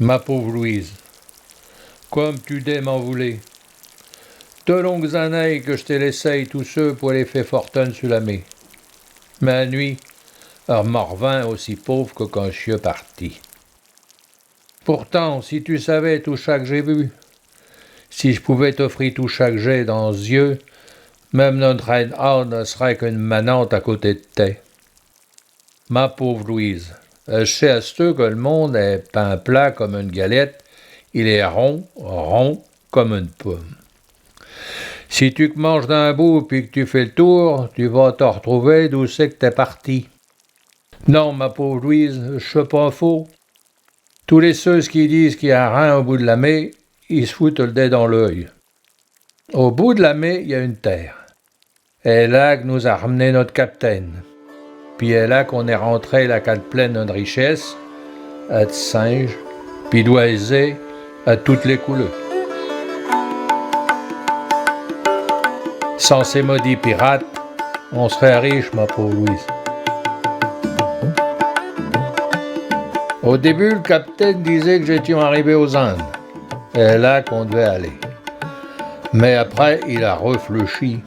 Ma pauvre Louise, comme tu dais m'en voulais. De longues années que je te laissais tous ceux pour aller faire fortune sur la mer. Mais à nuit, m'en revint aussi pauvre que quand je suis parti. Pourtant, si tu savais tout ça que j'ai vu, si je pouvais t'offrir tout ça que j'ai dans les yeux, même notre reine Anne ne serait qu'une manante à côté de tes. Ma pauvre Louise, je sais à ce que le monde est pain plat comme une galette, il est rond, rond comme une pomme. Si tu te manges d'un bout puis que tu fais le tour, tu vas te retrouver d'où c'est que t'es parti. Non, ma pauvre Louise, je suis pas faux. Tous les ceux qui disent qu'il y a rien au bout de la mer, ils se foutent le dé dans l'œil. Au bout de la mer, il y a une terre. Et là que nous a ramené notre capitaine. Puis est là qu'on est rentré la cale pleine de richesse, à de singes, puis d'oisés, à toutes les couleurs. Sans ces maudits pirates, on serait riche, ma pauvre Louise. Au début, le capitaine disait que j'étais arrivé aux Indes. Et là qu'on devait aller. Mais après, il a réfléchi.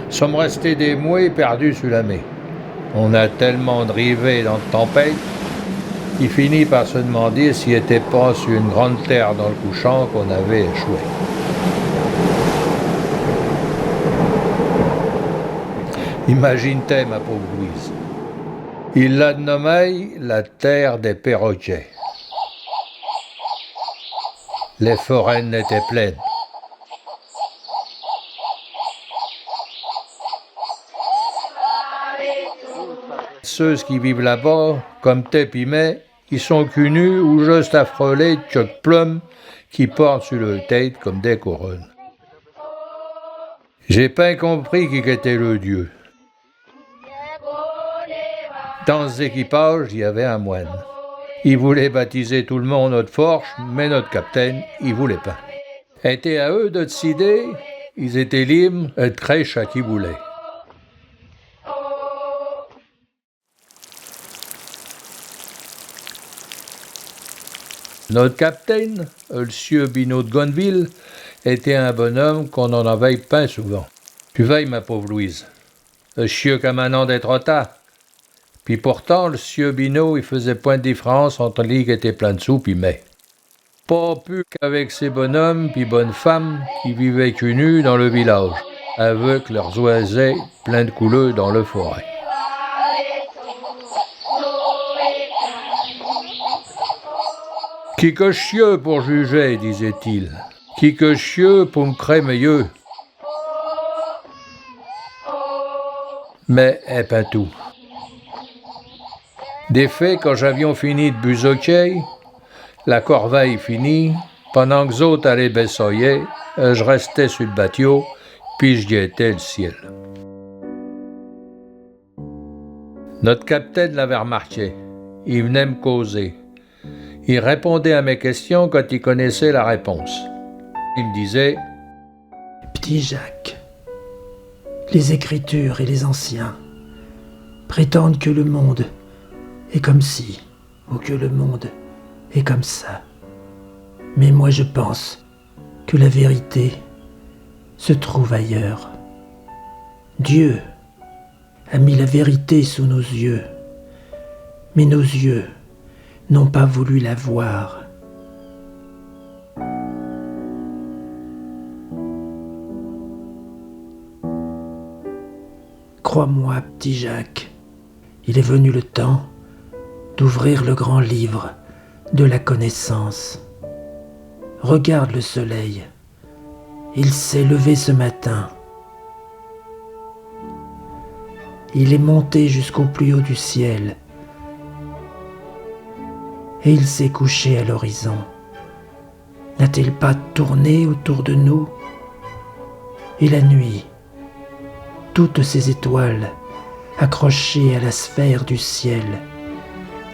Sommes restés des mois perdus sur la mer. On a tellement drivé dans de tempêtes qu'il finit par se demander s'il n'était pas sur une grande terre dans le couchant qu'on avait échoué. Imagine-toi, ma pauvre Louise. Il l'a nommé la terre des perroquets. Les forêts étaient pleines. Ceux qui vivent là-bas, comme t'es pimé, ils sont cul nus ou juste à frôler de chocs plumes qui portent sur leur tête comme des couronnes. J'ai pas compris qui était le dieu. Dans les équipages, il y avait un moine. Il voulait baptiser tout le monde notre forge, mais notre capitaine, il voulait pas. Était à eux de décider, ils étaient libres de créer ce qu'ils voulaient. Notre capitaine, le sieur Binot de Gonneville, était un bonhomme qu'on n'en avait pas souvent. Tu veilles, ma pauvre Louise. Le sieur Camanon d'être tard. Puis pourtant, le sieur Binot, il faisait point de différence entre lui qui était plein de sous puis mais. Pas plus qu'avec ces bonhommes puis bonnes femmes qui vivaient cul nus dans le village, avec leurs oisets pleins de couleurs dans le forêt. Qui que chieux pour juger, disait-il. Qui que chieux pour me créer mieux. Mais est pas tout. Des faits, quand j'avions fini de buzoquer, la corveille finie, pendant que les autres allaient baissoyer, je restais sur le bateau, puis je guettais le ciel. Notre capitaine l'avait remarqué. Il venait me causer. Il répondait à mes questions quand il connaissait la réponse. Il me disait « Petit Jacques, les Écritures et les Anciens prétendent que le monde est comme ci, ou que le monde est comme ça. Mais moi je pense que la vérité se trouve ailleurs. Dieu a mis la vérité sous nos yeux, mais nos yeux n'ont pas voulu la voir. Crois-moi, petit Jacques, il est venu le temps d'ouvrir le grand livre de la connaissance. Regarde le soleil, il s'est levé ce matin. Il est monté jusqu'au plus haut du ciel et il s'est couché à l'horizon. N'a-t-il pas tourné autour de nous? Et la nuit, toutes ces étoiles accrochées à la sphère du ciel,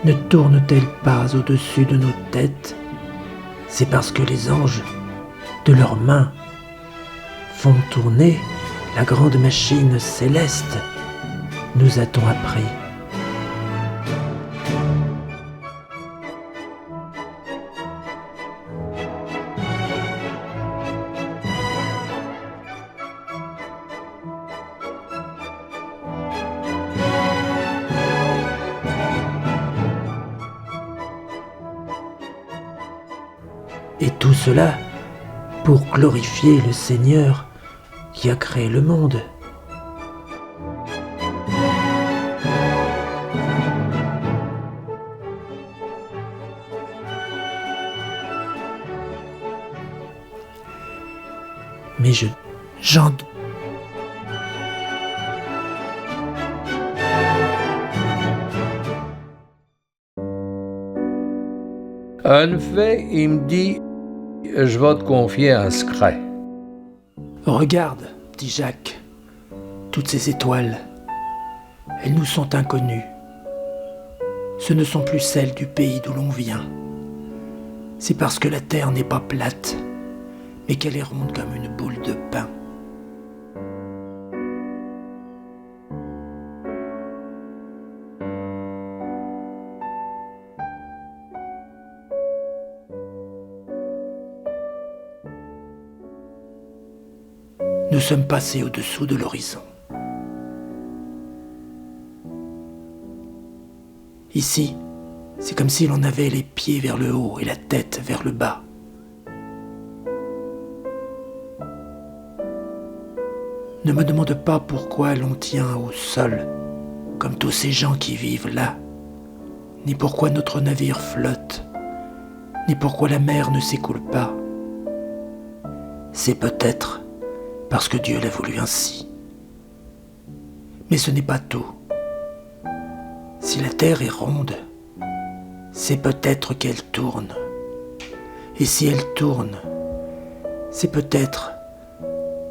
ne tournent-elles pas au-dessus de nos têtes? C'est parce que les anges, de leurs mains, font tourner la grande machine céleste, nous a-t-on appris. « Et tout cela pour glorifier le Seigneur qui a créé le monde. Mais j'en... En fait, il me dit, je vais te confier un secret. Regarde, dit Jacques, toutes ces étoiles, elles nous sont inconnues. Ce ne sont plus celles du pays d'où l'on vient. C'est parce que la terre n'est pas plate, mais qu'elle est ronde comme une boule de pain. Nous sommes passés au-dessous de l'horizon. Ici, c'est comme si l'on avait les pieds vers le haut et la tête vers le bas. Ne me demande pas pourquoi l'on tient au sol, comme tous ces gens qui vivent là, ni pourquoi notre navire flotte, ni pourquoi la mer ne s'écoule pas. C'est peut-être parce que Dieu l'a voulu ainsi. Mais ce n'est pas tout. Si la terre est ronde, c'est peut-être qu'elle tourne. Et si elle tourne, c'est peut-être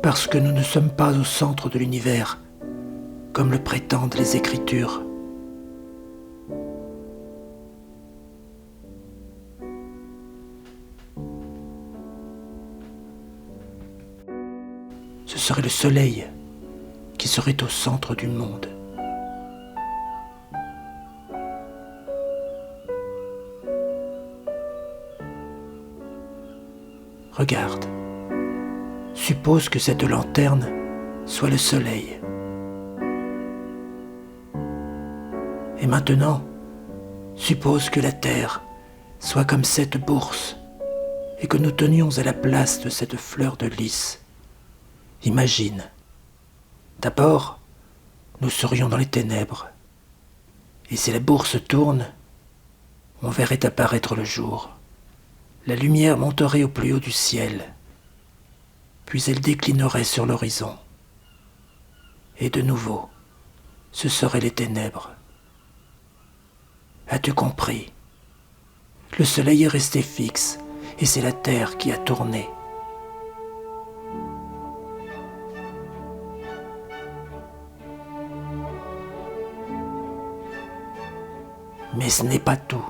parce que nous ne sommes pas au centre de l'univers, comme le prétendent les Écritures. Ce serait le soleil qui serait au centre du monde. Regarde, suppose que cette lanterne soit le soleil. Et maintenant, suppose que la terre soit comme cette bourse et que nous tenions à la place de cette fleur de lys. Imagine. D'abord, nous serions dans les ténèbres. Et si la bourse tourne, on verrait apparaître le jour. La lumière monterait au plus haut du ciel, puis elle déclinerait sur l'horizon. Et de nouveau, ce seraient les ténèbres. As-tu compris? Le soleil est resté fixe, et c'est la terre qui a tourné. Mais ce n'est pas tout.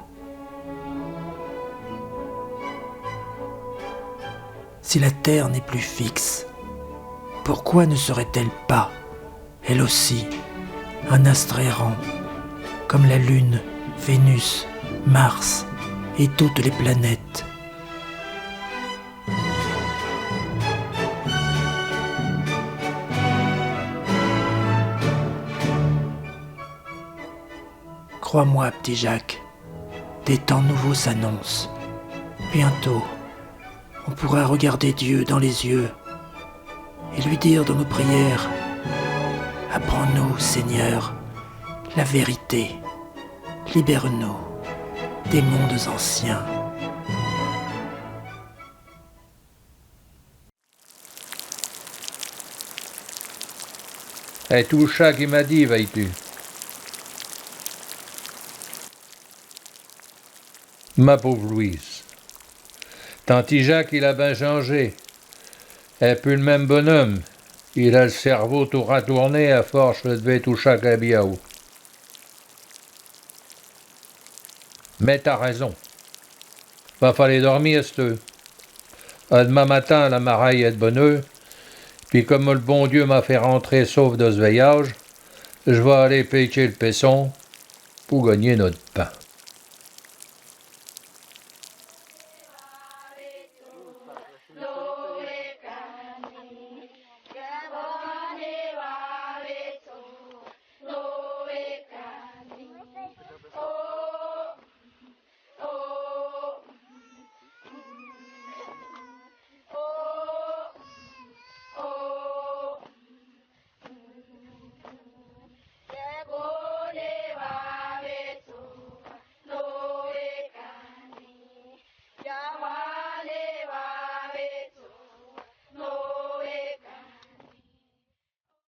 Si la Terre n'est plus fixe, pourquoi ne serait-elle pas, elle aussi, un astre errant, comme la Lune, Vénus, Mars et toutes les planètes? Crois-moi, petit Jacques, des temps nouveaux s'annoncent. Bientôt, on pourra regarder Dieu dans les yeux et lui dire dans nos prières: apprends-nous, Seigneur, la vérité, libère-nous des mondes anciens. Et tout ça qui m'a dit, vas-tu? Ma pauvre Louise. Tanti Jacques, il a bien changé. Et plus le même bonhomme. Il a le cerveau tout ratourné à force de devait tout chaque habiaou. Mais t'as raison. Va falloir dormir, c'teux. Demain matin, la maraille est de bonne heure. Puis comme le bon Dieu m'a fait rentrer sauf de ce veillage, je vais aller pêcher le paisson pour gagner notre pain.